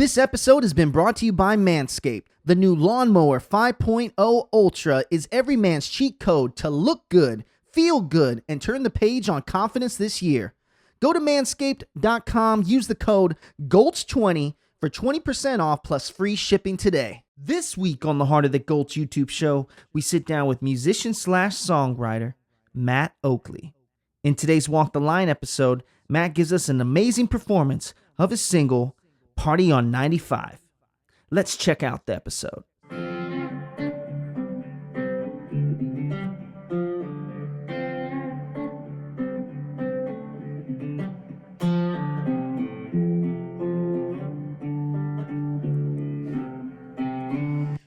This episode has been brought to you by Manscaped. The new Lawnmower 5.0 Ultra is every man's cheat code to look good, feel good, and turn the page on confidence this year. Go to manscaped.com, use the code GOLTS20 for 20% off plus free shipping today. This week on the Heart of the Gulch YouTube show, we sit down with musician slash songwriter Matt Oakley. In today's Walk the Line episode, Matt gives us an amazing performance of his single, Party on 95. Let's check out the episode.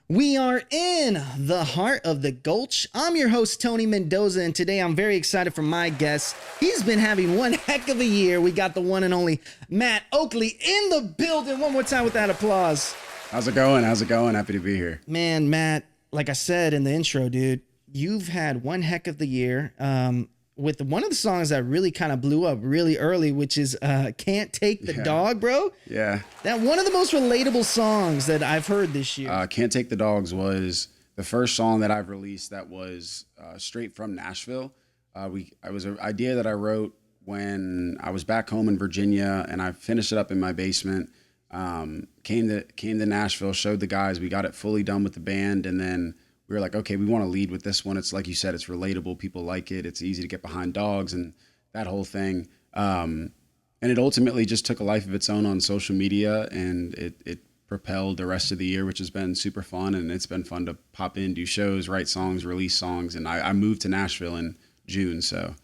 We are in the heart of the Gulch. I'm your host, Tony Mendoza, and today I'm very excited for my guest. He's been having one heck of a year. We got the one and only Matt Oakley in the building. One more time with that applause. How's it going? Happy to be here. Man, Matt, like I said in the intro, dude, you've had one heck of the year with one of the songs that really kind of blew up really early, which is Can't Take the Dog, bro. Yeah. That one of the most relatable songs that I've heard this year. Can't Take the Dogs was the first song that I've released that was straight from Nashville. It was an idea that I wrote when I was back home in Virginia, and I finished it up in my basement. Came to Nashville, showed the guys, we got it fully done with the band, and then we were like, okay, we want to lead with this one. It's like you said, it's relatable. People like it. It's easy to get behind dogs and that whole thing. And it ultimately just took a life of its own on social media, and it propelled the rest of the year, which has been super fun. And it's been fun to pop in, do shows, write songs, release songs. And I moved to Nashville in June, so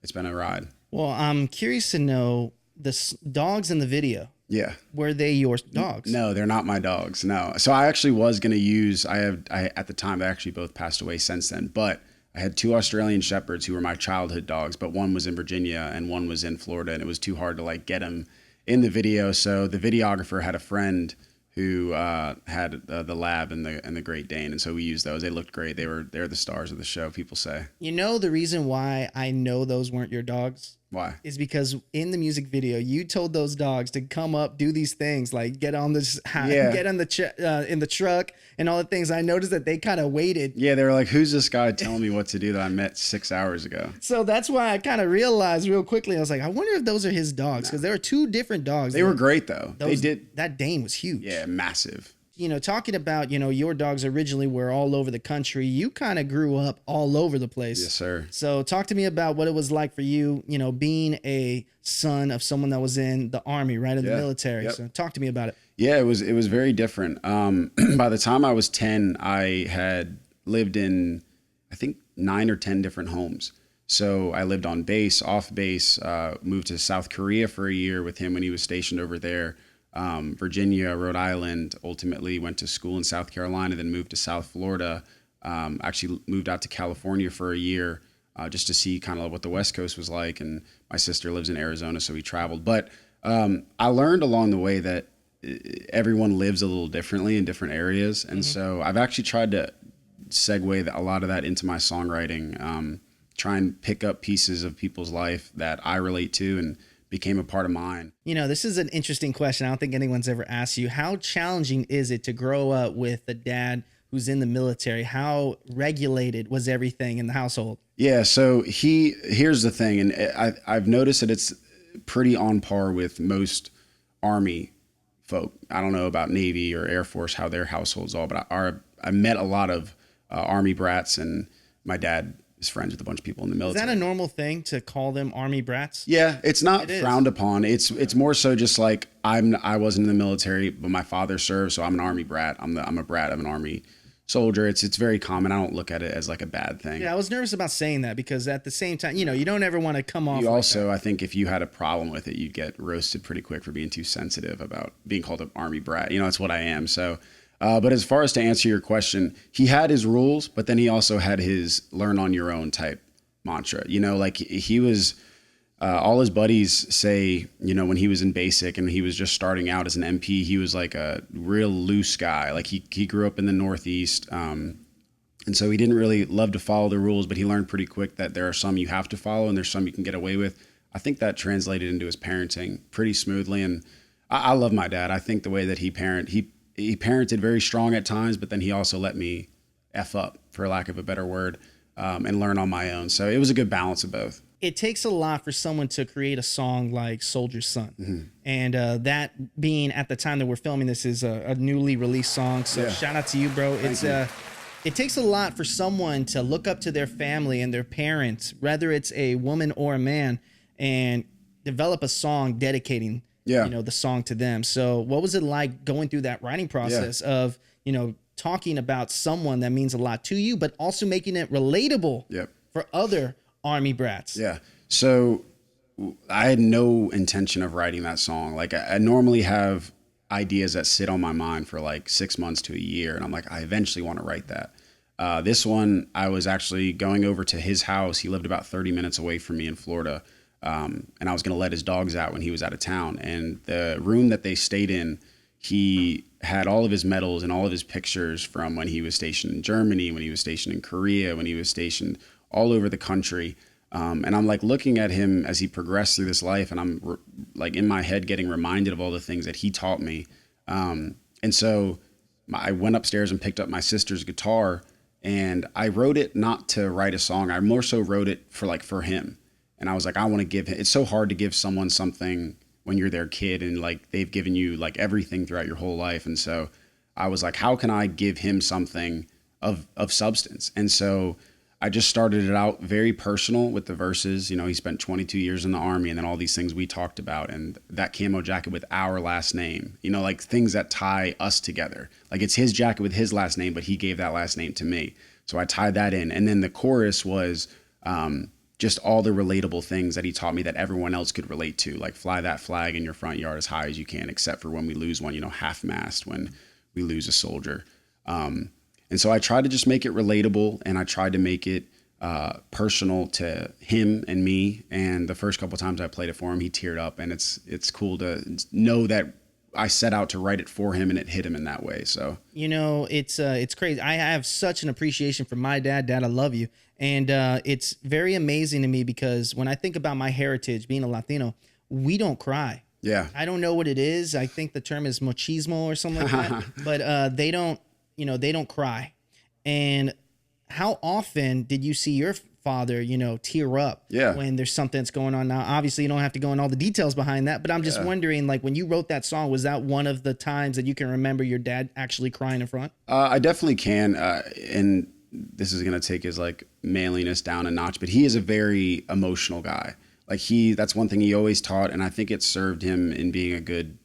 it's been a ride. Well, I'm curious to know the dogs in the video. Yeah. Were they your dogs? No, they're not my dogs. No. So I actually was going to use, at the time, they actually both passed away since then, but I had two Australian Shepherds who were my childhood dogs, but one was in Virginia and one was in Florida, and it was too hard to get them in the video. So the videographer had a friend who had the Lab and the Great Dane, and so we used those. They looked great. They're the stars of the show, people say. You know the reason why I know those weren't your dogs? Why? Is because in the music video, you told those dogs to come up, do these things, like get on this, get on the in the truck, and all the things. I noticed that they kind of waited. Yeah, they were like, "Who's this guy telling me what to do that I met 6 hours ago?" So that's why I kind of realized real quickly. I was like, I wonder if those are his dogs, because there were two different dogs. They were great though. They did. That Dane was huge. Yeah, massive. You know, talking about, your dogs originally were all over the country. You kind of grew up all over the place. Yes, sir. So talk to me about what it was like for you, being a son of someone that was in the Army, right, in the military. Yep. So talk to me about it. Yeah, it was very different. By the time I was 10, I had lived in, I think, 9 or 10 different homes. So I lived on base, off base, moved to South Korea for a year with him when he was stationed over there. Virginia, Rhode Island, ultimately went to school in South Carolina, then moved to South Florida, actually moved out to California for a year just to see kind of what the West Coast was like. And my sister lives in Arizona, so we traveled. But I learned along the way that everyone lives a little differently in different areas. And so I've actually tried to segue a lot of that into my songwriting, try and pick up pieces of people's life that I relate to and became a part of mine. This is an interesting question. I don't think anyone's ever asked you. How challenging is it to grow up with a dad who's in the military? How regulated was everything in the household? Yeah, so here's the thing, and I've noticed that it's pretty on par with most Army folk. I don't know about Navy or Air Force, how their households are, but I met a lot of Army brats, and my dad is friends with a bunch of people in the military. Is that a normal thing to call them Army brats? Yeah, it's not frowned upon. It's more so just like I wasn't in the military, but my father served, so I'm an Army brat. I'm a brat of an Army soldier. It's very common. I don't look at it as like a bad thing. Yeah, I was nervous about saying that because at the same time, you don't ever want to come off. You also, I think if you had a problem with it, you'd get roasted pretty quick for being too sensitive about being called an Army brat. That's what I am. So. But as far as to answer your question, he had his rules, but then he also had his learn on your own type mantra. He was, all his buddies say, when he was in basic and he was just starting out as an MP, he was like a real loose guy. Like he grew up in the Northeast. And so he didn't really love to follow the rules, but he learned pretty quick that there are some you have to follow and there's some you can get away with. I think that translated into his parenting pretty smoothly. And I love my dad. I think the way that he parented very strong at times, but then he also let me F up, for lack of a better word, and learn on my own. So it was a good balance of both. It takes a lot for someone to create a song like Soldier's Son. Mm-hmm. And that being at the time that we're filming this is a newly released song. So shout out to you, bro. It takes a lot for someone to look up to their family and their parents, whether it's a woman or a man, and develop a song dedicating the song to them. So what was it like going through that writing process of, talking about someone that means a lot to you, but also making it relatable for other Army brats? Yeah. So I had no intention of writing that song. Like I normally have ideas that sit on my mind for like 6 months to a year. And I'm like, I eventually want to write that. This one, I was actually going over to his house. He lived about 30 minutes away from me in Florida. And I was going to let his dogs out when he was out of town. And the room that they stayed in, he had all of his medals and all of his pictures from when he was stationed in Germany, when he was stationed in Korea, when he was stationed all over the country. And I'm like looking at him as he progressed through this life, and I'm like in my head getting reminded of all the things that he taught me. And so I went upstairs and picked up my sister's guitar, and I wrote it not to write a song. I more so wrote it for him. And I was like, I want to give him, it's so hard to give someone something when you're their kid and like they've given you like everything throughout your whole life. And so I was like, how can I give him something of substance? And so I just started it out very personal with the verses. He spent 22 years in the Army, and then all these things we talked about, and that camo jacket with our last name, like things that tie us together. Like it's his jacket with his last name, but he gave that last name to me. So I tied that in. And then the chorus was just all the relatable things that he taught me that everyone else could relate to, like fly that flag in your front yard as high as you can, except for when we lose one, half-mast when we lose a soldier. And so I tried to just make it relatable, and I tried to make it personal to him and me. And the first couple of times I played it for him, he teared up, and it's cool to know that I set out to write it for him and it hit him in that way. So, it's crazy. I have such an appreciation for my dad. Dad, I love you. And it's very amazing to me because when I think about my heritage, being a Latino, we don't cry. Yeah. I don't know what it is. I think the term is machismo or something like that, but they don't cry. And how often did you see your father, tear up when there's something that's going on? Now, obviously you don't have to go in all the details behind that, but I'm just wondering, like when you wrote that song, was that one of the times that you can remember your dad actually crying in front? I definitely can. And this is going to take his like manliness down a notch, but he is a very emotional guy. Like that's one thing he always taught. And I think it served him in being a good,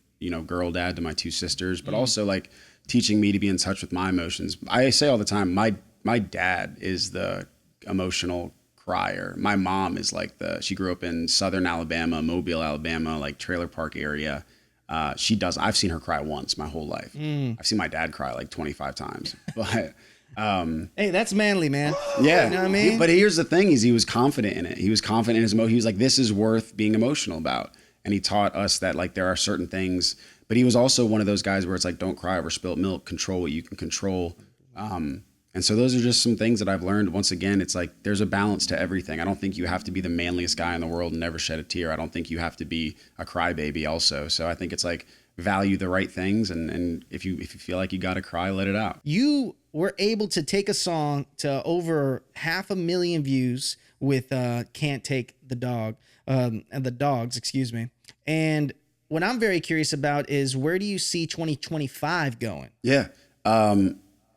girl dad to my two sisters, but also like teaching me to be in touch with my emotions. I say all the time, my dad is the emotional crier. My mom is like she grew up in Southern Alabama, Mobile, Alabama, like trailer park area. I've seen her cry once my whole life. I've seen my dad cry like 25 times, but hey, that's manly, man. Yeah. You know what I mean? But here's the thing is he was confident in it. He was confident in his emotion. He was like, this is worth being emotional about. And he taught us that like there are certain things, but he was also one of those guys where it's like, don't cry over spilt milk, control what you can control. And so those are just some things that I've learned. Once again, it's like there's a balance to everything. I don't think you have to be the manliest guy in the world and never shed a tear. I don't think you have to be a crybaby also. So I think it's like value the right things. And if you feel like you got to cry, let it out. You were able to take a song to over 500,000 views with Can't Take the Dog, and the Dogs, excuse me. And what I'm very curious about is where do you see 2025 going? Yeah.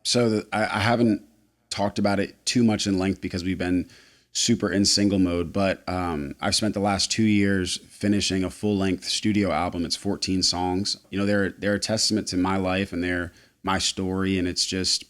So I haven't talked about it too much in length because we've been super in single mode, but I've spent the last 2 years finishing a full length studio album. It's 14 songs. They're a testament to my life and they're my story. And it's just,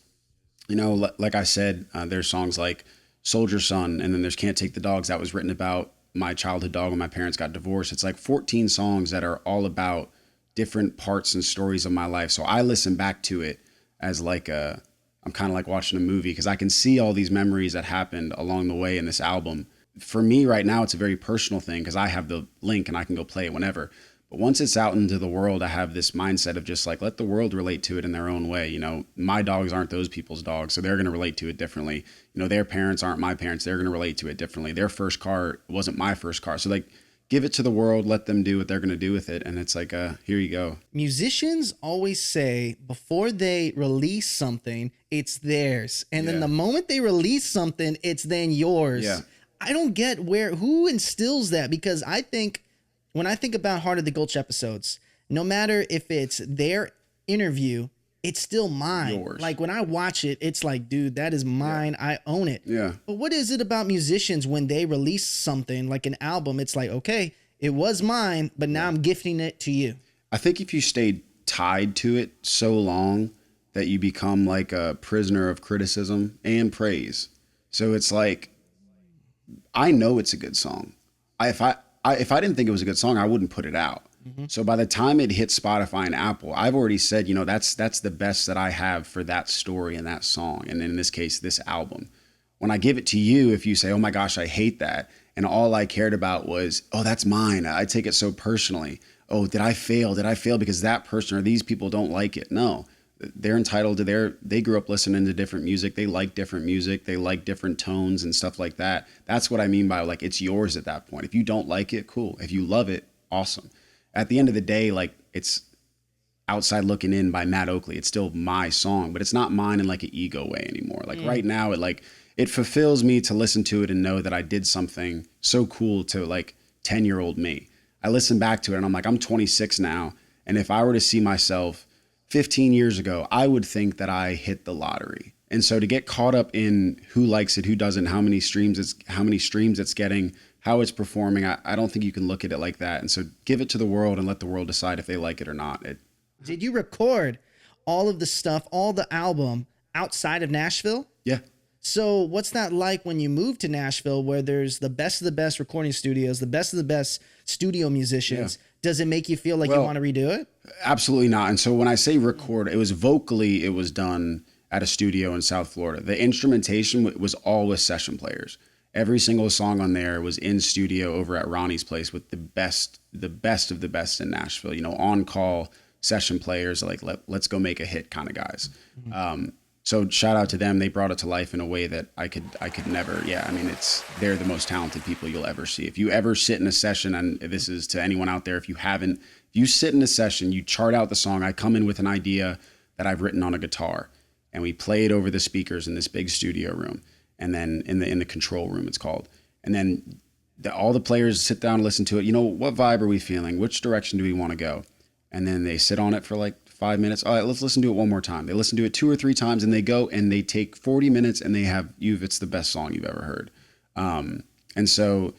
like I said, there's songs like Soldier's Son, and then there's Can't Take the Dogs. That was written about my childhood dog when my parents got divorced. It's like 14 songs that are all about different parts and stories of my life. So I listen back to it as like I'm kind of like watching a movie because I can see all these memories that happened along the way in this album. For me right now, it's a very personal thing because I have the link and I can go play it whenever. But once it's out into the world, I have this mindset of just like, let the world relate to it in their own way. My dogs aren't those people's dogs, so they're going to relate to it differently. Their parents aren't my parents. They're going to relate to it differently. Their first car wasn't my first car. So like give it to the world, let them do what they're going to do with it. And it's like, here you go. Musicians always say before they release something, it's theirs. And then the moment they release something, it's then yours. Yeah. I don't get who instills that, because I think when I think about Heart of the Gulch episodes, no matter if it's their interview, it's still mine. Yours. Like when I watch it, it's like, dude, that is mine. I own it. Yeah. But what is it about musicians when they release something like an album? It's like, okay, it was mine, but now I'm gifting it to you. I think if you stay tied to it so long that you become like a prisoner of criticism and praise. So it's like, I know it's a good song. If I didn't think it was a good song, I wouldn't put it out. Mm-hmm. So by the time it hits Spotify and Apple, I've already said, that's the best that I have for that story and that song. And in this case, this album. When I give it to you, if you say, oh my gosh, I hate that, and all I cared about was, oh, that's mine, I take it so personally. Oh, did I fail? Did I fail because that person or these people don't like it? No, they're entitled to they grew up listening to different music. They like different music. They like different tones and stuff like that. That's what I mean by like, it's yours at that point. If you don't like it, cool. If you love it, awesome. At the end of the day, like, it's Outside Looking In by Matt Oakley. It's still my song, but it's not mine in like an ego way anymore. Like right now, it fulfills me to listen to it and know that I did something so cool to like 10-year-old me. I listen back to it and I'm like, I'm 26 now. And if I were to see myself 15 years ago, I would think that I hit the lottery. And so to get caught up in who likes it, who doesn't, how many streams it's getting, how it's performing, I don't think you can look at it like that. And so give it to the world and let the world decide if they like it or not. Did you record all of the stuff, all the album outside of Nashville? Yeah. So what's that like when you move to Nashville, where there's the best of the best recording studios, the best of the best studio musicians? Yeah. Does it make you feel like you want to redo it? Absolutely not. And so when I say record, it was done at a studio in South Florida. The instrumentation was all with session players. Every single song on there was in studio over at Ronnie's place with the best of the best in Nashville, on call session players, like let's go make a hit kind of guys. Mm-hmm. So shout out to them. They brought it to life in a way that I could never. Yeah, I mean, they're the most talented people you'll ever see. If you ever sit in a session, and this is to anyone out there, if you sit in a session, you chart out the song. I come in with an idea that I've written on a guitar, and we play it over the speakers in this big studio room, and then in the control room, it's called. And then all the players sit down and listen to it. What vibe are we feeling? Which direction do we want to go? And then they sit on it for like 5 minutes. All right, let's listen to it one more time. They listen to it 2 or 3 times, and they go and they take 40 minutes and it's the best song you've ever heard. And so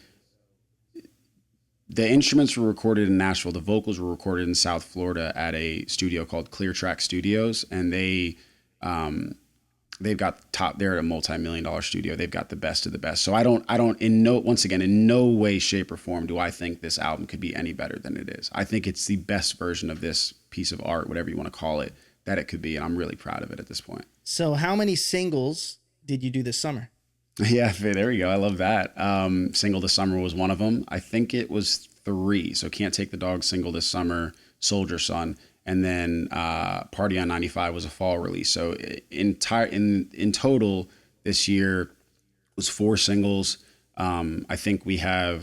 the instruments were recorded in Nashville. The vocals were recorded in South Florida at a studio called Clear Track Studios. And they've got they're at a multi-million-dollar studio. They've got the best of the best. So in no way, shape, or form do I think this album could be any better than it is. I think it's the best version of this piece of art, whatever you want to call it, that it could be. And I'm really proud of it at this point. So how many singles did you do this summer? Yeah, there we go. I love that. Single This Summer was one of them. I think it was 3. So Can't Take the Dog, Single This Summer, Soldier Son. And then Party on 95 was a fall release. So in total this year was 4 singles. I think the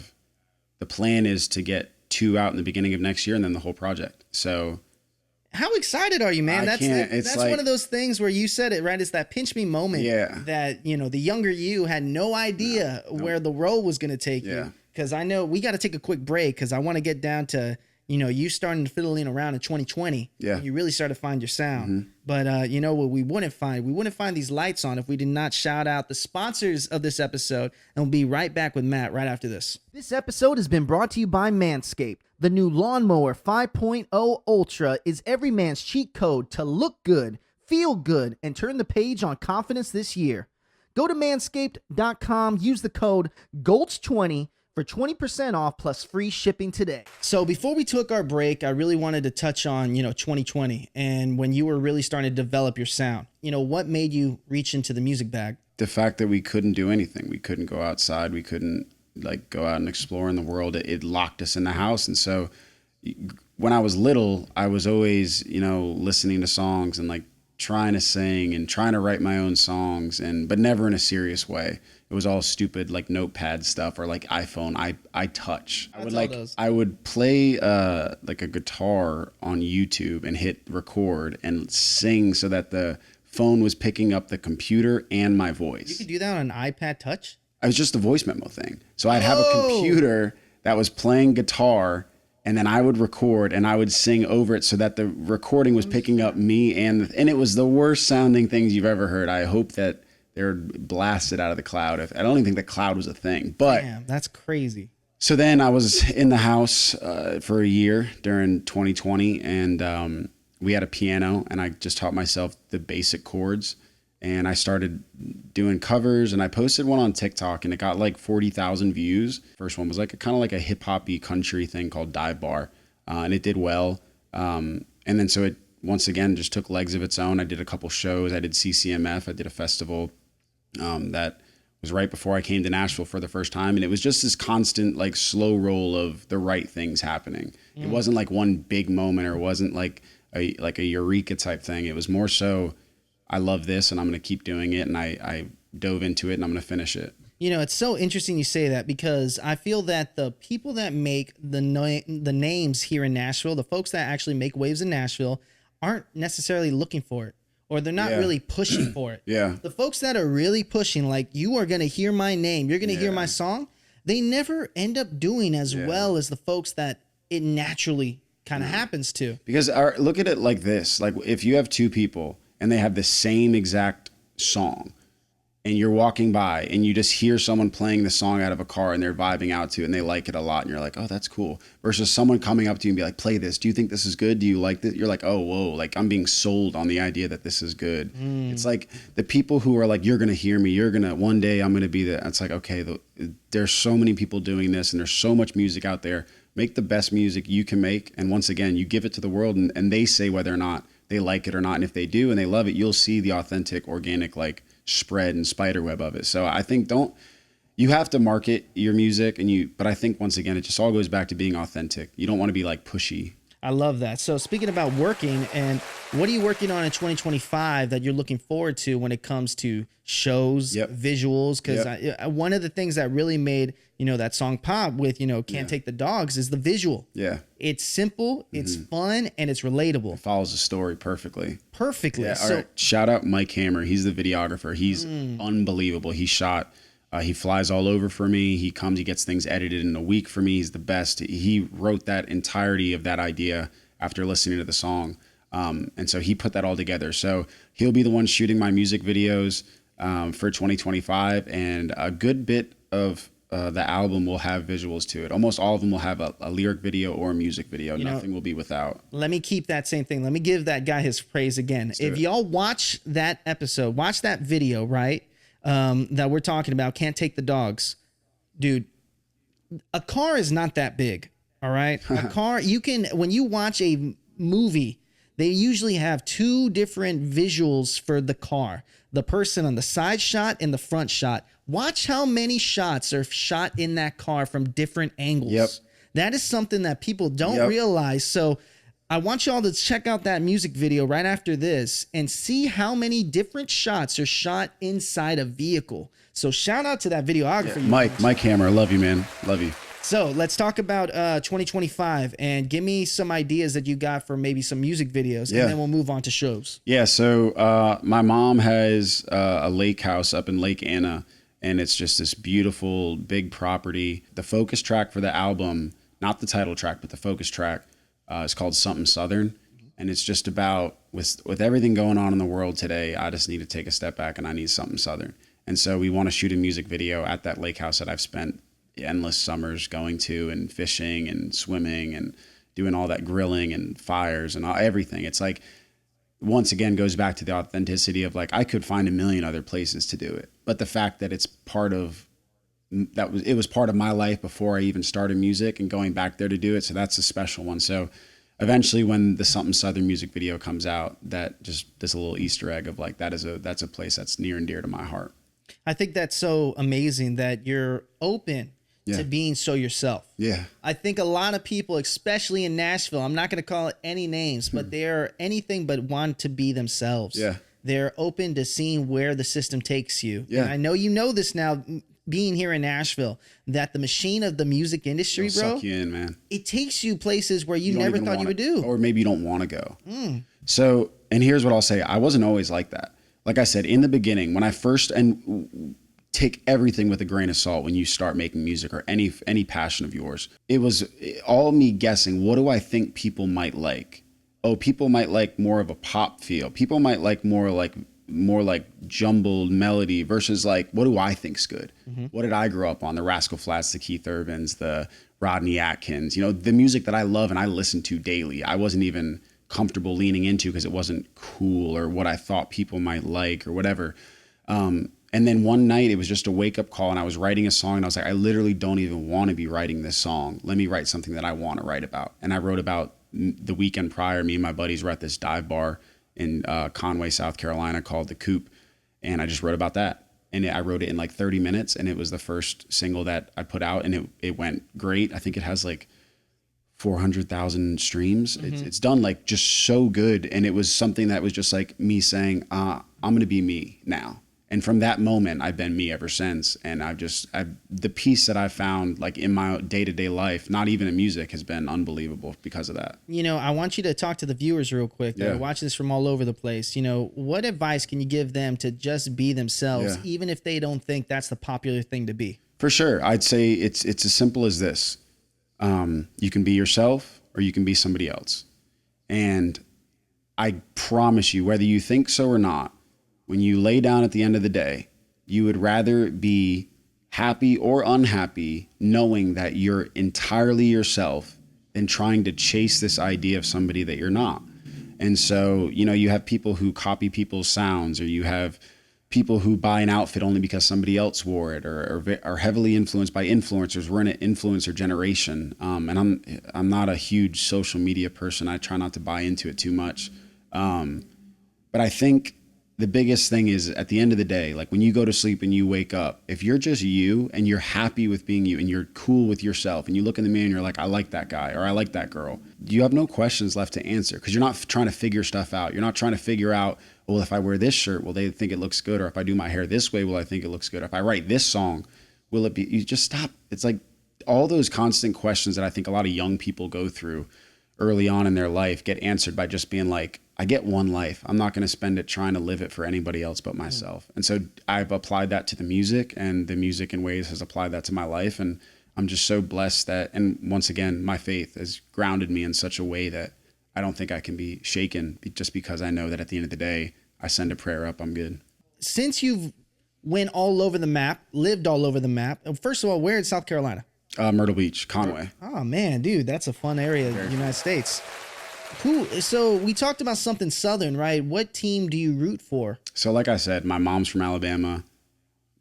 plan is to get 2 out in the beginning of next year, and then the whole project. So how excited are you, man? That's like one of those things where you said it, right? It's that pinch me moment. Yeah. That, the younger you had no idea where the role was going to take you. Because I know we got to take a quick break, because I want to get down to you starting to fiddling around in 2020. Yeah. And you really started to find your sound. Mm-hmm. But what we wouldn't find? We wouldn't find these lights on if we did not shout out the sponsors of this episode. And we'll be right back with Matt right after this. This episode has been brought to you by Manscaped. The new Lawnmower 5.0 Ultra is every man's cheat code to look good, feel good, and turn the page on confidence this year. Go to manscaped.com, use the code GOLDS20 for 20% off plus free shipping today. So before we took our break, I really wanted to touch on, 2020 and when you were really starting to develop your sound. What made you reach into the music bag? The fact that we couldn't do anything. We couldn't go outside. We couldn't go out and explore in the world. It locked us in the house. And so when I was little, I was always, listening to songs and trying to sing and trying to write my own songs, but never in a serious way. It was all stupid like notepad stuff or like iPhone I touch. I would play like a guitar on YouTube and hit record and sing so that the phone was picking up the computer and my voice. You could do that on an iPad Touch? It was just a voice memo thing. So I'd have a computer that was playing guitar, and then I would record and I would sing over it so that the recording was picking up me and it was the worst sounding things you've ever heard. I hope that they're blasted out of the cloud. I don't even think the cloud was a thing, but damn, that's crazy. So then I was in the house for a year during 2020, and we had a piano, and I just taught myself the basic chords, and I started doing covers, and I posted one on TikTok, and it got like 40,000 views. First one was like kind of like a hip hoppy country thing called Dive Bar, and it did well. And then so it once again just took legs of its own. I did a couple shows. I did CCMF. I did a festival that was right before I came to Nashville for the first time. And it was just this constant, like, slow roll of the right things happening. It wasn't like one big moment, or it wasn't like a eureka type thing. It was more so, I love this and I'm going to keep doing it. And I dove into it and I'm going to finish it. You know, it's so interesting you say that, because I feel that the people that make the names here in Nashville, the folks that actually make waves in Nashville, aren't necessarily looking for it. Or they're not really pushing for it. Yeah. The folks that are really pushing, like, you are going to hear my name, you're going to hear my song, they never end up doing as well as the folks that it naturally kind of happens to. Because look at it like this. Like, if you have two people and they have the same exact song, and you're walking by and you just hear someone playing the song out of a car and they're vibing out to it and they like it a lot, and you're like, oh, that's cool. Versus someone coming up to you and be like, play this. Do you think this is good? Do you like this? You're like, oh, whoa, like, I'm being sold on the idea that this is good. It's like the people who are like, you're going to hear me. One day I'm going to be the, it's like, okay, there's so many people doing this and there's so much music out there. Make the best music you can make. And once again, you give it to the world, and they say whether or not they like it or not. And if they do and they love it, you'll see the authentic, organic, like, spread and spider web of it. So I think you have to market your music, but I think once again, it just all goes back to being authentic. You don't want to be like pushy. I love that. So speaking about working, and what are you working on in 2025 that you're looking forward to when it comes to shows, visuals? Because one of the things that really made, that song pop with, Can't Take the Dogs is the visual. Yeah. It's simple, it's fun, and it's relatable. It follows the story perfectly. Yeah, so, all right. Shout out Mike Hammer. He's the videographer. He's unbelievable. He flies all over for me. He comes, he gets things edited in a week for me. He's the best. He wrote that entirety of that idea after listening to the song. And so he put that all together. So he'll be the one shooting my music videos for 2025. And a good bit of the album will have visuals to it. Almost all of them will have a lyric video or a music video. Nothing will be without. Let me keep that same thing. Let me give that guy his praise again. If y'all watch that episode, watch that video, right? That we're talking about, Can't Take the Dogs. Dude, a car is not that big, all right? A car, when you watch a movie, they usually have two different visuals for the car. The person on the side shot and the front shot. Watch how many shots are shot in that car from different angles. Yep. That is something that people don't realize. So I want y'all to check out that music video right after this and see how many different shots are shot inside a vehicle. So shout out to that videographer. Mike Hammer, love you, man. Love you. So let's talk about 2025 and give me some ideas that you got for maybe some music videos, and then we'll move on to shows. Yeah, so my mom has a lake house up in Lake Anna, and it's just this beautiful big property. The focus track for the album, not the title track, but the focus track, is called Something Southern. And it's just about, with everything going on in the world today, I just need to take a step back and I need something Southern. And so we want to shoot a music video at that lake house that I've spent endless summers going to, and fishing and swimming and doing all that grilling and fires and everything. It's like, once again, goes back to the authenticity of, like, I could find a million other places to do it. But the fact that it's it was part of my life before I even started music, and going back there to do it. So that's a special one. So eventually when the Something Southern music video comes out, that just this little Easter egg of, like, that's a place that's near and dear to my heart. I think that's so amazing that you're open to being so yourself. Yeah. I think a lot of people, especially in Nashville, I'm not going to call it any names, but they're anything but want to be themselves. Yeah. They're open to seeing where the system takes you. Yeah. And I know you know this now, being here in Nashville, that the machine of the music industry, It'll bro, suck you in, man. it takes you places where you don't never even thought you wanna- would do. Or maybe you don't want to go. So, and here's what I'll say. I wasn't always like that. Like I said, in the beginning, when I first, and take everything with a grain of salt when you start making music or any passion of yours, it was all me guessing, what do I think people might like? Oh, people might like more of a pop feel. People might like more like jumbled melody versus like, what do I think's good? What did I grow up on? The Rascal Flatts, the Keith Urbans, the Rodney Atkins, the music that I love and I listen to daily. I wasn't even comfortable leaning into because it wasn't cool or what I thought people might like or whatever. And then one night it was just a wake up call and I was writing a song and I was like, I literally don't even want to be writing this song. Let me write something that I want to write about. And I wrote about the weekend prior, me and my buddies were at this dive bar in Conway, South Carolina called The Coop. And I just wrote about that. And I wrote it in like 30 minutes and it was the first single that I put out and it went great. I think it has like 400,000 streams. It's done like just so good. And it was something that was just like me saying, I'm going to be me now. And from that moment, I've been me ever since. And the peace that I've found like in my day-to-day life, not even in music, has been unbelievable because of that. I want you to talk to the viewers real quick that are watching this from all over the place. What advice can you give them to just be themselves, even if they don't think that's the popular thing to be? For sure. I'd say it's as simple as this. You can be yourself or you can be somebody else. And I promise you, whether you think so or not, when you lay down at the end of the day, you would rather be happy or unhappy knowing that you're entirely yourself than trying to chase this idea of somebody that you're not. And so, you have people who copy people's sounds, or you have people who buy an outfit only because somebody else wore it, or are heavily influenced by influencers. We're in an influencer generation. And I'm not a huge social media person. I try not to buy into it too much. But I think the biggest thing is at the end of the day, like when you go to sleep and you wake up, if you're just you and you're happy with being you and you're cool with yourself and you look in the mirror and you're like, I like that guy or I like that girl, you have no questions left to answer because you're not trying to figure stuff out. You're not trying to figure out, well, if I wear this shirt, will they think it looks good? Or if I do my hair this way, will I think it looks good? If I write this song, will it be, you just stop. It's like all those constant questions that I think a lot of young people go through early on in their life get answered by just being like, I get one life. I'm not going to spend it trying to live it for anybody else but myself. And so I've applied that to the music, and the music in ways has applied that to my life. And I'm just so blessed that, and once again, my faith has grounded me in such a way that I don't think I can be shaken just because I know that at the end of the day, I send a prayer up, I'm good. Since you've went all over the map, lived all over the map, first of all, where in South Carolina? Myrtle Beach, Conway. Oh man, dude, that's a fun area in the United States. Cool. So we talked about something Southern, right? What team do you root for? So like I said, my mom's from Alabama.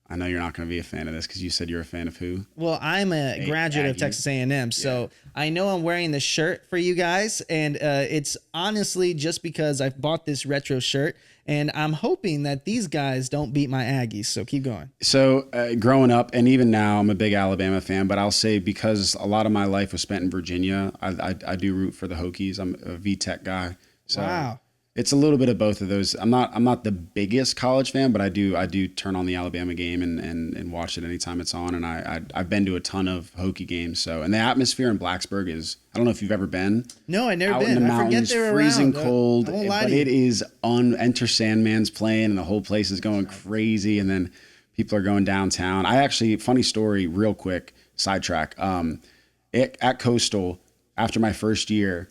I know you're not going to be a fan of this because you said you're a fan of who? Well, I'm a graduate of Texas A&M, so I know I'm wearing this shirt for you guys, and it's honestly just because I bought this retro shirt, and I'm hoping that these guys don't beat my Aggies, so keep going. So growing up, and even now, I'm a big Alabama fan, but I'll say because a lot of my life was spent in Virginia, I do root for the Hokies. I'm a VTech guy. So wow. It's a little bit of both of those. I'm not the biggest college fan, but I do turn on the Alabama game and watch it anytime it's on. And I've been to a ton of Hokie games. So, and the atmosphere in Blacksburg is, I don't know if you've ever been. No, I've never out been. in the I mountains, forget they're freezing around. cold, I won't lie but to you. it is Enter Sandman's playing and the whole place is going crazy. And then people are going downtown. Funny story, real quick, sidetrack. At Coastal, after my first year,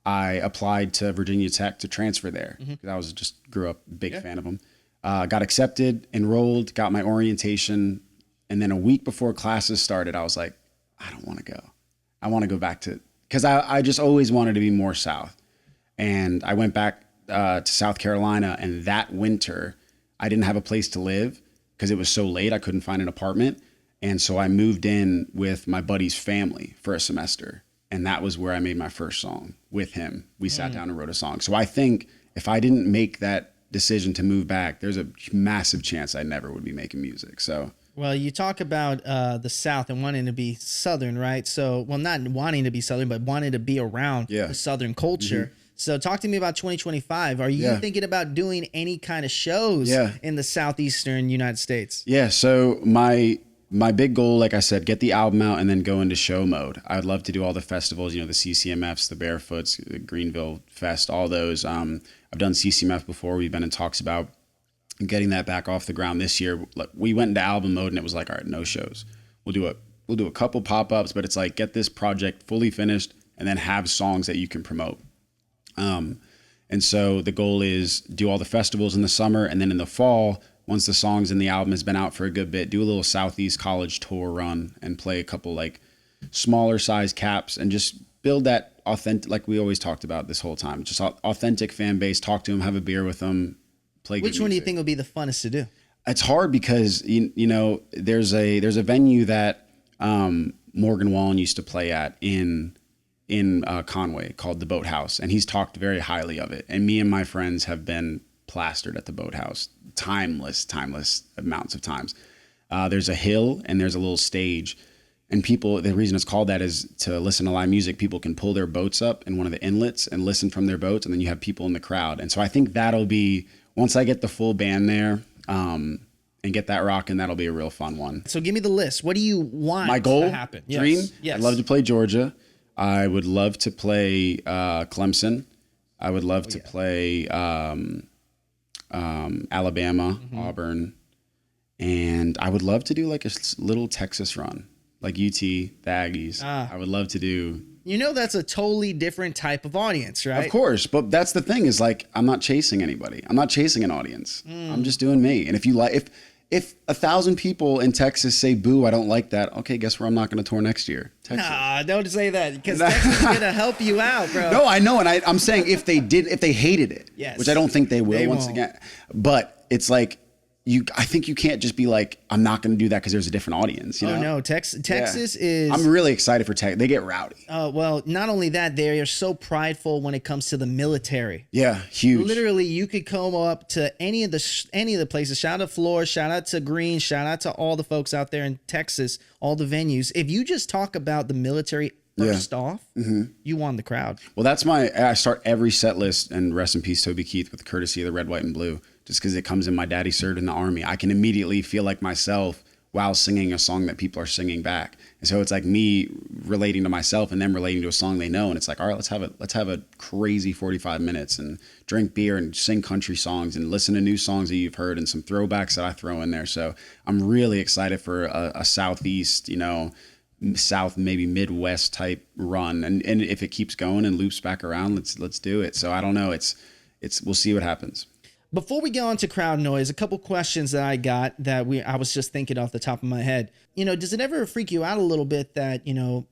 I applied to Virginia Tech to transfer there because I grew up big fan of them. Got accepted, enrolled, got my orientation. And then a week before classes started, I was like, I don't want to go. I want to go back because I just always wanted to be more South. And I went back to South Carolina, and that winter I didn't have a place to live because it was so late. I couldn't find an apartment. And so I moved in with my buddy's family for a semester. And that was where I made my first song with him. We sat down and wrote a song. So I think if I didn't make that decision to move back, there's a massive chance I never would be making music. So Well, you talk about the South and wanting to be Southern, right? So, well, not wanting to be Southern, but wanting to be around the Southern culture. So talk to me about 2025. Are you thinking about doing any kind of shows in the Southeastern United States? Yeah. So my big goal, like I said, get the album out and then go into show mode. I'd love to do all the festivals, the CCMFs, the Barefoots, the Greenville Fest, all those. I've done CCMF before. We've been in talks about getting that back off the ground this year. We went into album mode and it was like, all right, no shows. We'll do a couple pop-ups, but it's like, get this project fully finished and then have songs that you can promote. And so the goal is do all the festivals in the summer, and then in the fall, once the songs and the album has been out for a good bit, do a little Southeast college tour run and play a couple like smaller size caps and just build that authentic, like we always talked about this whole time, just authentic fan base, talk to them, have a beer with them, play good music. Which one do you think will be the funnest to do? It's hard because, there's a venue that, Morgan Wallen used to play at in Conway called the Boathouse, and he's talked very highly of it. And me and my friends have been plastered at the Boathouse, timeless amounts of times. There's a hill and there's a little stage, and the reason it's called that is to listen to live music. People can pull their boats up in one of the inlets and listen from their boats, and then you have people in the crowd. And so I think that'll be, once I get the full band there, and get that rocking, that'll be a real fun one. So give me the list. What do you want My goal, to happen? Dream? Yes. I'd love to play Georgia. I would love to play Clemson. I would love to play Alabama, Auburn. And I would love to do like a little Texas run, like UT, the Aggies. I would love to do. That's a totally different type of audience, right? Of course. But that's the thing is like, I'm not chasing anybody. I'm not chasing an audience. I'm just doing me. And if 1,000 people in Texas say, boo, I don't like that. Okay, guess where I'm not going to tour next year? Texas. Nah, don't say that, because Texas is going to help you out, bro. No, I know. And I'm saying if they hated it, which I don't think they will once again. But it's like, I think you can't just be like, I'm not going to do that because there's a different audience. Oh, no. Texas is... I'm really excited for Texas. They get rowdy. Well, not only that, they are so prideful when it comes to the military. Yeah, huge. Literally, you could come up to any of the places. Shout out to Flores, shout out to Green, shout out to all the folks out there in Texas, all the venues. If you just talk about the military first off, you won the crowd. Well, I start every set list, and rest in peace, Toby Keith, with courtesy of the Red, White, and Blue. Just because it comes in, my daddy served in the Army. I can immediately feel like myself while singing a song that people are singing back. And so it's like me relating to myself and them relating to a song they know. And it's like, all right, let's have a crazy 45 minutes and drink beer and sing country songs and listen to new songs that you've heard and some throwbacks that I throw in there. So I'm really excited for a Southeast, South, maybe Midwest type run. And if it keeps going and loops back around, let's do it. So I don't know. We'll see what happens. Before we go on to crowd noise, a couple questions that I got that I was just thinking off the top of my head. Does it ever freak you out a little bit that, who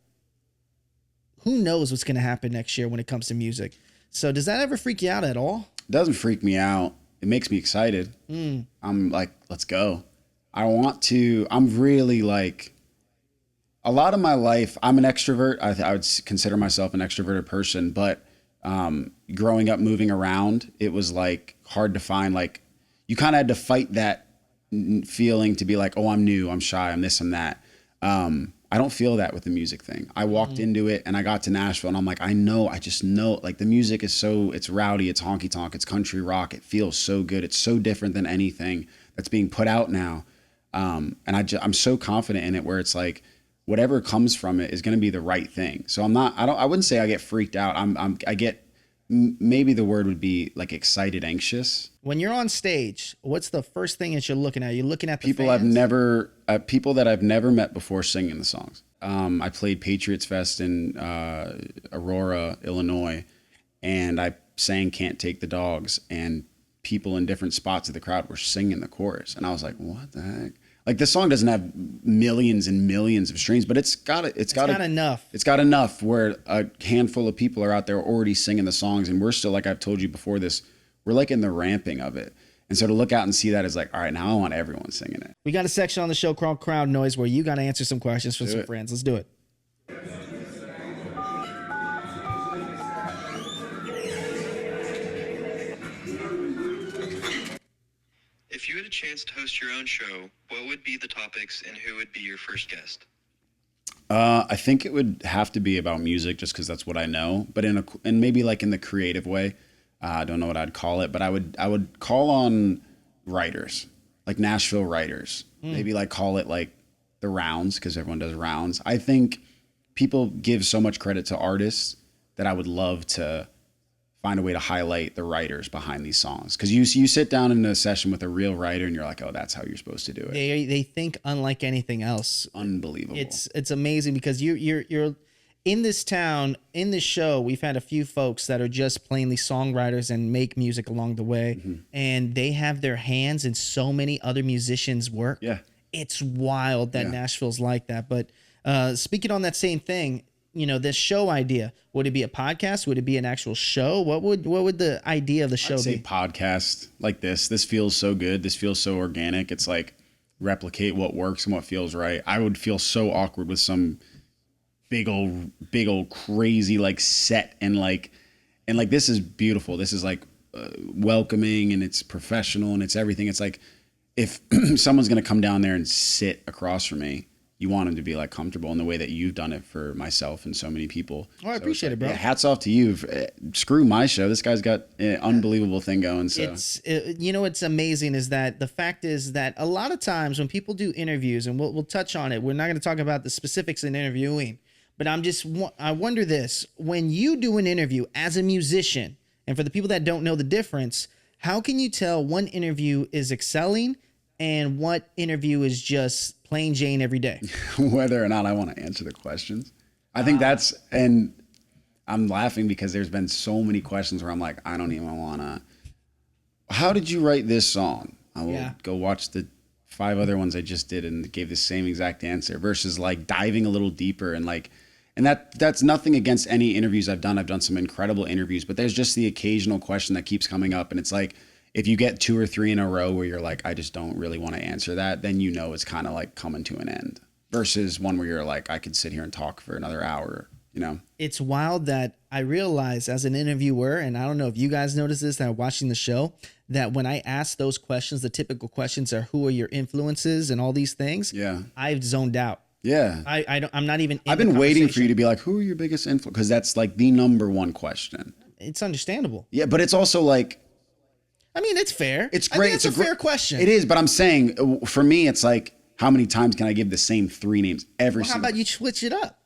knows what's going to happen next year when it comes to music? So does that ever freak you out at all? It doesn't freak me out. It makes me excited. I'm like, let's go. I'm really like, a lot of my life, I'm an extrovert. I would consider myself an extroverted person, but growing up, moving around, it was like hard to find, like you kind of had to fight that feeling to be like, oh, I'm new, I'm shy, I'm this and that. I don't feel that with the music thing. I walked into it and I got to Nashville and I'm like, I just know like the music is it's rowdy, it's honky tonk, it's country rock. It feels so good. It's so different than anything that's being put out now. And I'm so confident in it where it's like, whatever comes from it is going to be the right thing. So I wouldn't say I get freaked out. I get, maybe the word would be like excited, anxious. When you're on stage, what's the first thing that you're looking at? You're looking at the people fans? People that I've never met before singing the songs. I played Patriots Fest in Aurora, Illinois, and I sang Can't Take the Dogs, and people in different spots of the crowd were singing the chorus. And I was like, what the heck? Like this song doesn't have millions and millions of streams, but it's got enough. It's got enough where a handful of people are out there already singing the songs, and we're still, like I've told you before this, we're like in the ramping of it. And so to look out and see that is like, all right, now I want everyone singing it. We got a section on the show called Crowd Noise where you got to answer some questions from some friends. Let's do it. If you had a chance to host your own show, what would be the topics and who would be your first guest? I think it would have to be about music just because that's what I know, but and maybe like in the creative way. I don't know what I'd call it, but I would call on writers, like Nashville writers. Maybe like call it like the rounds because everyone does rounds. I think people give so much credit to artists that I would love to find a way to highlight the writers behind these songs. Because you sit down in a session with a real writer and you're like, oh, that's how you're supposed to do it. They think unlike anything else. Unbelievable. It's amazing because you're in this town, in this show, we've had a few folks that are just plainly songwriters and make music along the way. And they have their hands in so many other musicians' work. Yeah. It's wild that Nashville's like that. But speaking on that same thing, you know, this show idea, would it be a podcast? Would it be an actual show? What would the idea of the show I'd say be? podcast like this. This feels so good. This feels so organic. It's like replicate what works and what feels right. I would feel so awkward with some big old crazy like set and like this is beautiful. This is like welcoming and it's professional and it's everything. It's like if someone's going to come down there and sit across from me, you want them to be like comfortable in the way that you've done it for myself and so many people. Oh, I appreciate it, bro. Yeah, hats off to you. Screw my show. This guy's got an unbelievable thing going. So you know what's amazing is that the fact is that a lot of times when people do interviews, and we'll touch on it, we're not going to talk about the specifics in interviewing, but I wonder this: when you do an interview as a musician, and for the people that don't know the difference, how can you tell one interview is excelling and what interview is just plain Jane every day? Whether or not I want to answer the questions. I think that's, and I'm laughing because there's been so many questions where I'm like, I don't even want to. How did you write this song? I will go watch the 5 other ones I just did and gave the same exact answer versus like diving a little deeper and like, and that's nothing against any interviews I've done. I've done some incredible interviews, but there's just the occasional question that keeps coming up. And it's like, if you get 2 or 3 in a row where you're like, I just don't really want to answer that, then you know it's kind of like coming to an end versus one where you're like, I could sit here and talk for another hour, you know? It's wild that I realize as an interviewer, and I don't know if you guys notice this that are watching the show, that when I ask those questions, the typical questions are who are your influences and all these things. Yeah. I've zoned out. Yeah. I'm not even in I've been waiting for you to be like, who are your biggest influence? Because that's like the number one question. It's understandable. Yeah, but it's also like, I mean, it's fair. It's great. It's a fair question. It is, but I'm saying for me, it's like, how many times can I give the same 3 names every single? How about you switch it up?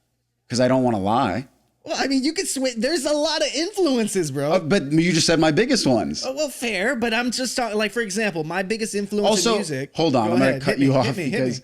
Because I don't want to lie. Well, I mean, you could switch. There's a lot of influences, bro. But you just said my biggest ones. Oh, well, fair, but I'm just talking, like, for example, my biggest influence in music. Hold on, I'm going to cut you off because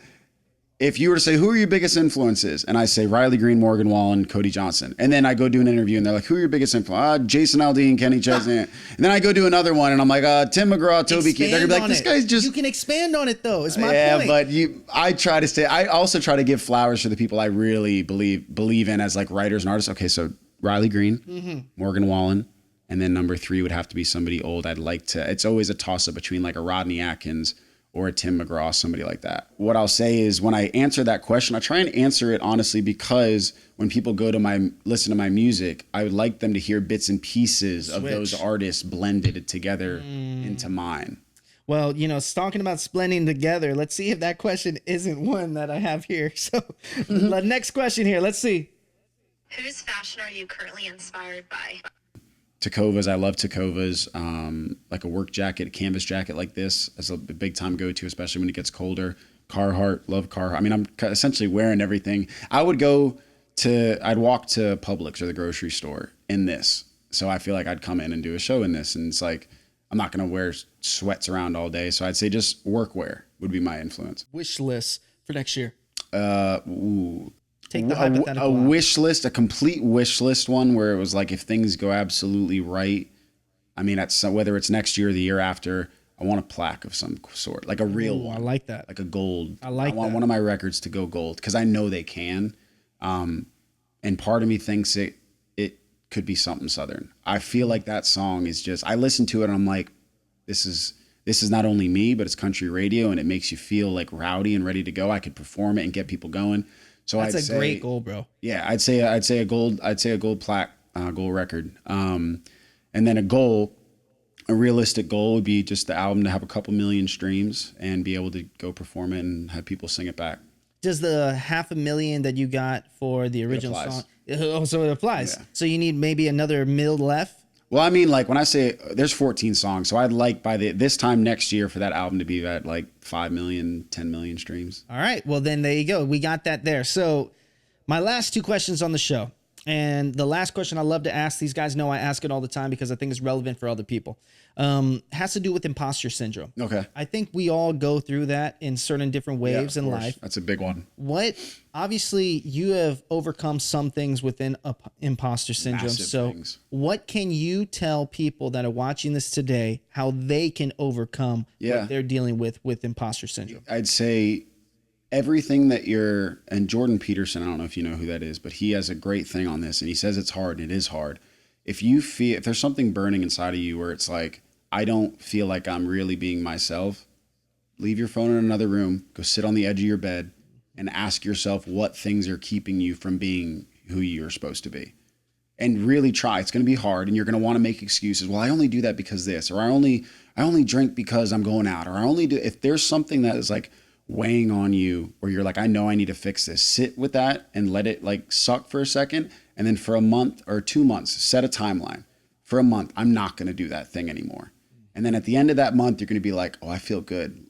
if you were to say, who are your biggest influences? And I say Riley Green, Morgan Wallen, Cody Johnson. And then I go do an interview and they're like, who are your biggest influences? Jason Aldean, Kenny Chesney. And then I go do another one and I'm like, Tim McGraw, Toby Keith. They're gonna be like, this guy's just. You can expand on it though. It's my point. Yeah, but I also try to give flowers to the people I really believe in as like writers and artists. Okay, so Riley Green, Morgan Wallen. And then number 3 would have to be somebody old. I'd like to, it's always a toss up between like a Rodney Atkins or a Tim McGraw, somebody like that. What I'll say is when I answer that question, I try and answer it honestly because when people go to listen to my music, I would like them to hear bits and pieces of those artists blended together into mine. Well, you know, talking about blending together, let's see if that question isn't one that I have here. So the next question here, let's see. Whose fashion are you currently inspired by? Tecovas. I love Tecovas. Like a work jacket, a canvas jacket like this is a big time go to, especially when it gets colder. Carhartt, love Carhartt. I mean, I'm essentially wearing everything. I'd walk to Publix or the grocery store in this. So I feel like I'd come in and do a show in this. And it's like, I'm not going to wear sweats around all day. So I'd say just workwear would be my influence. Wish list for next year. Take the hypothetical a wish list, a complete wish list one where it was like, if things go absolutely right, I mean, whether it's next year or the year after, I want a plaque of some sort, like a real one. I like that. Like a gold. I want one of my records to go gold because I know they can. And part of me thinks it could be something Southern. I feel like that song is just, I listen to it and I'm like, this is not only me, but it's country radio and it makes you feel like rowdy and ready to go. I could perform it and get people going. So that's a great goal, bro. Yeah, I'd say a gold plaque, gold record. And then a goal, a realistic goal would be just the album to have a couple million streams and be able to go perform it and have people sing it back. Does the 500,000 that you got for the original song? Oh, so it applies. Yeah. So you need maybe another mil left. Well, I mean, like when I say there's 14 songs, so I'd like by this time next year for that album to be at like 5 million, 10 million streams. All right. Well, then there you go. We got that there. So my last two questions on the show. And the last question I love to ask, these guys know I ask it all the time because I think it's relevant for other people, has to do with imposter syndrome. Okay. I think we all go through that in certain different waves in life. That's a big one. Obviously, you have overcome some things within imposter syndrome. Massive so things. What can you tell people that are watching this today, how they can overcome what they're dealing with imposter syndrome? I'd say everything that and Jordan Peterson, I don't know if you know who that is, but he has a great thing on this, and he says it's hard, and it is hard. If there's something burning inside of you where it's like, I don't feel like I'm really being myself, leave your phone in another room, go sit on the edge of your bed, and ask yourself what things are keeping you from being who you're supposed to be. And really try. It's going to be hard, and you're going to want to make excuses. Well, I only do that because this, or I only drink because I'm going out, or I only do. If there's something that is like weighing on you where you're like, I know I need to fix this, sit with that and let it like suck for a second. And then for a month or 2 months, set a timeline. For a month, I'm not going to do that thing anymore. And then at the end of that month, you're going to be like, oh, I feel good.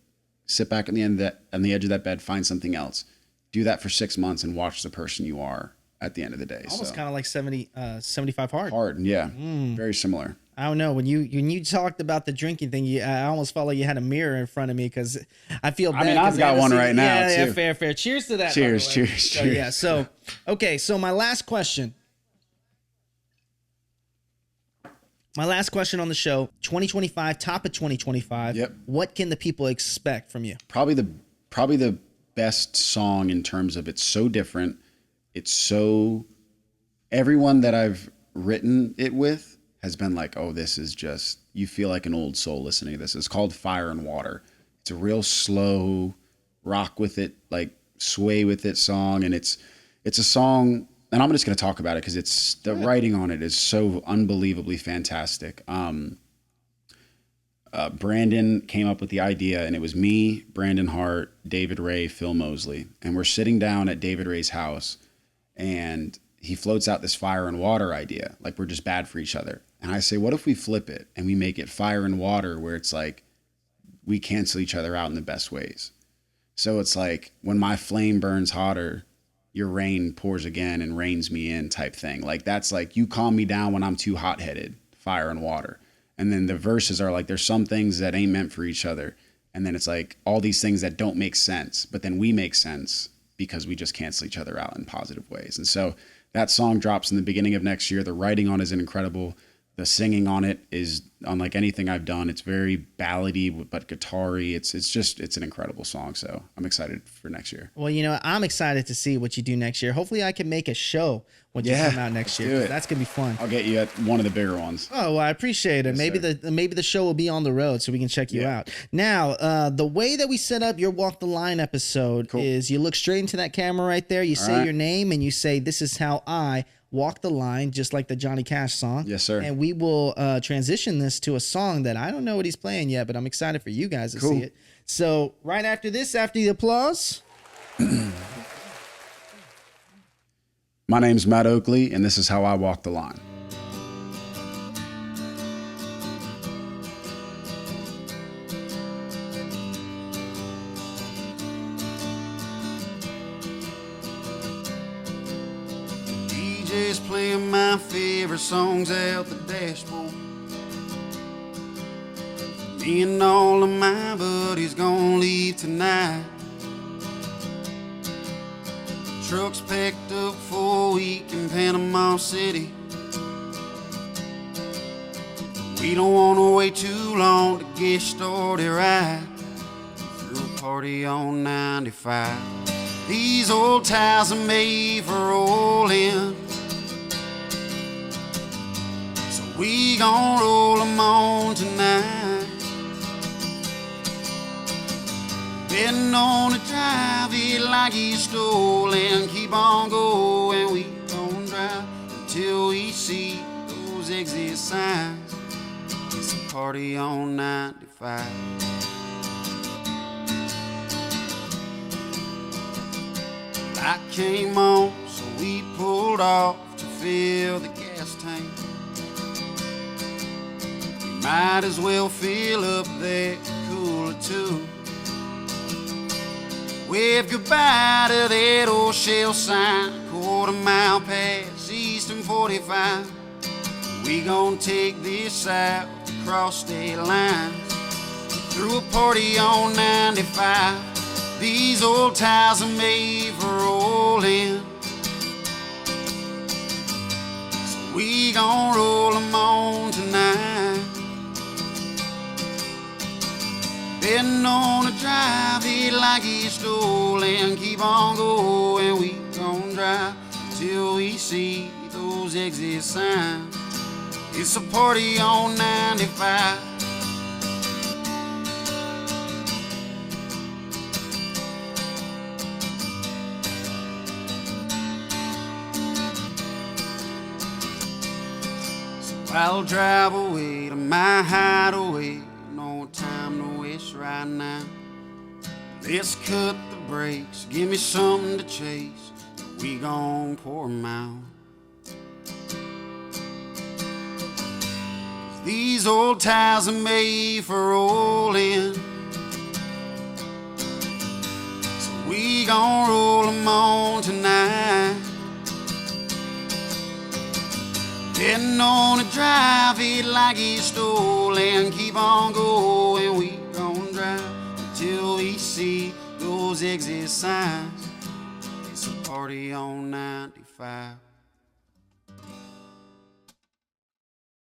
Sit back on the edge of that bed, find something else. Do that for 6 months and watch the person you are at the end of the day. Almost kind of like 75 hard. Hard, yeah. Very similar. I don't know. When you talked about the drinking thing, I almost felt like you had a mirror in front of me because I feel bad. I mean, I've got one right now. Yeah, too. Fair. Cheers to that. Cheers. So, yeah. So, okay. So my last question. My last question on the show, 2025, top of 2025. Yep. What can the people expect from you? Probably the best song in terms of it's so different. It's so, everyone that I've written it with has been like, oh, this is just, you feel like an old soul listening to this. It's called Fire and Water. It's a real slow rock with it, like sway with it song. And it's a song, and I'm just going to talk about it because it's the writing on it is so unbelievably fantastic. Brandon came up with the idea, and it was me, Brandon Hart, David Ray, Phil Mosley. And we're sitting down at David Ray's house, and he floats out this fire and water idea, like we're just bad for each other. And I say, what if we flip it and we make it fire and water, where it's like we cancel each other out in the best ways. So it's like when my flame burns hotter, your rain pours again and rains me in type thing. Like that's like you calm me down when I'm too hot-headed, fire and water. And then the verses are like, there's some things that ain't meant for each other. And then it's like all these things that don't make sense, but then we make sense because we just cancel each other out in positive ways. And so that song drops in the beginning of next year. The writing on it is incredible. The singing on it is unlike anything I've done. It's very ballady, but guitar-y. It's an incredible song. So I'm excited for next year. Well, I'm excited to see what you do next year. Hopefully I can make a show when you come out next year. That's going to be fun. I'll get you at one of the bigger ones. Oh, well, I appreciate it. Yes, maybe the show will be on the road so we can check you out. Now, the way that we set up your Walk the Line episode is you look straight into that camera right there. You say your name and you say, this is how I walk the line, just like the Johnny Cash song. Yes, sir. And we will transition this to a song that I don't know what he's playing yet, but I'm excited for you guys to see it. So right after this, after the applause. My name's Matt Oakley, and this is how I walk the line. DJ's playing my favorite songs out the dashboard. Me and all of my buddies gonna leave tonight. Truck's packed up for a week in Panama City. We don't wanna wait too long to get started right. Through a party on 95. These old tires are made for rolling, so we gon' roll 'em on tonight. Betting on to drive it like he's stolen. Keep on going, we gon' drive until we see those exit signs. It's a party on 95. Light came on, so we pulled off to fill the gas tank. We might as well fill up that cooler too. Wave goodbye to that old shell sign, quarter mile past Eastern 45. We gon' take this out across state lines, through a party on 95. These old tires are made for rolling, so we gon' roll them on tonight. Betting on to drive it like it's stolen. Keep on going, we gon' drive till we see those exit signs. It's a party on 95. So I'll drive away to my hideaway. No time to waste right now. Let's cut the brakes, give me something to chase. We gon' pour 'em out. These old tires are made for rolling, so we gon' roll 'em on tonight. Betting on to drive it like it's stolen. Keep on going, we gon' drive until we see those exit signs. It's a party on 95.